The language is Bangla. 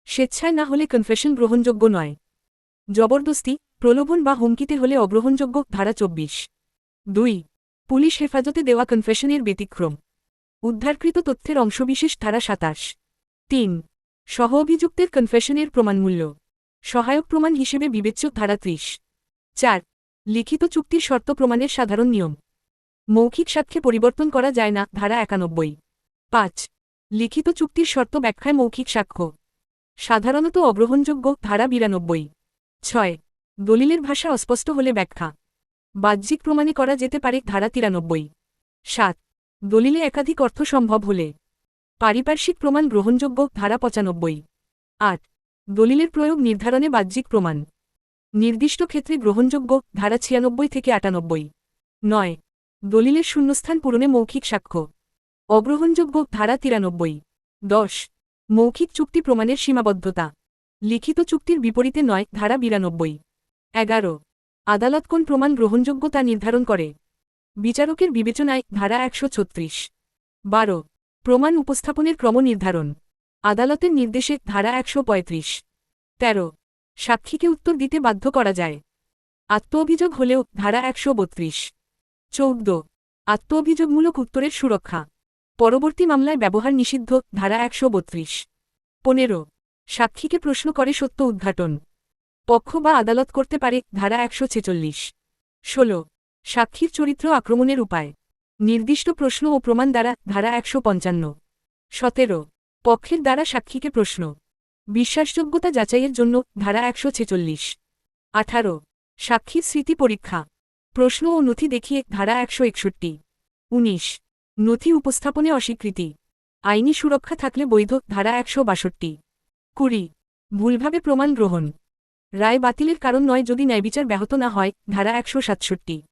স্বেচ্ছায় না হলে কনফেশন গ্রহণযোগ্য নয়। জবরদস্তি, প্রলোভন বা হুমকিতে হলে অগ্রহণযোগ্য, ধারা ২৪। ২ পুলিশ হেফাজতে দেওয়া কনফেশনের ব্যতিক্রম। উদ্ধারকৃত তথ্যের অংশবিশেষ, ধারা ২৭। ৩ সহ অভিযুক্তের কনফেশনের প্রমাণমূল্য। সহায়ক প্রমাণ হিসেবে বিবেচ্য, ধারা ৩০। ৪ লিখিত চুক্তির শর্ত প্রমাণের সাধারণ নিয়ম। মৌখিক সাক্ষ্যে পরিবর্তন করা যায় না, ধারা ৯১। ৫ লিখিত চুক্তির শর্ত ব্যাখ্যায় মৌখিক সাক্ষ্য সাধারণত অগ্রহণযোগ্য, ধারা ৯২। ৬ দলিলের ভাষা অস্পষ্ট হলে ব্যাখ্যা বাহ্যিক প্রমাণে করা যেতে পারে, ধারা ৯৩। ৭ দলিলে একাধিক অর্থ সম্ভব হলে পারিপার্শ্বিক প্রমাণ গ্রহণযোগ্য, ধারা ৯৫। ৮ দলিলের প্রয়োগ নির্ধারণে বাহ্যিক প্রমাণ নির্দিষ্ট ক্ষেত্রে গ্রহণযোগ্য, ধারা ৯৬ থেকে ৯৮। ৯ দলিলের শূন্যস্থান পূরণে মৌখিক সাক্ষ্য অগ্রহণযোগ্য, ধারা ৯৩। ১০ মৌখিক চুক্তি প্রমাণের সীমাবদ্ধতা। লিখিত চুক্তির বিপরীতে নয়, ধারা ৯২। ১১ আদালত কোন প্রমাণ গ্রহণযোগ্য তা নির্ধারণ করে বিচারকের বিবেচনায়, ধারা ১৩৬। ১২ প্রমাণ উপস্থাপনের ক্রম নির্ধারণ আদালতের নির্দেশে, ধারা ১৩৫। ১৩ সাক্ষীকে উত্তর দিতে বাধ্য করা যায় আত্ম অভিযোগ হলেও, ধারা ১৩২। ১৪ আত্ম অভিযোগমূলক উত্তরের সুরক্ষা পরবর্তী মামলায় ব্যবহার নিষিদ্ধ, ধারা ১৩২। ১৫ সাক্ষীকে প্রশ্ন করে সত্য উদ্ঘাটন পক্ষ বা আদালত করতে পারে, ধারা ১৪৬। ১৬ সাক্ষীর চরিত্র আক্রমণের উপায় নির্দিষ্ট প্রশ্ন ও প্রমাণ দ্বারা, ধারা ১৫৫। ১৭ পক্ষের দ্বারা সাক্ষীকে প্রশ্ন বিশ্বাসযোগ্যতা যাচাইয়ের জন্য, ধারা ১৪৬। ১৮ সাক্ষীর স্মৃতি পরীক্ষা প্রশ্ন ও নথি দেখিয়ে, ধারা ১৬১। ১৯ নথি উপস্থাপনে অস্বীকৃতি আইনি সুরক্ষা থাকলে বৈধ, ধারা ১৬২। ২০ ভুলভাবে প্রমাণ গ্রহণ রায় বাতিলের কারণ নয় যদি ন্যায়বিচার ব্যাহত না হয়, ধারা ১৬৭।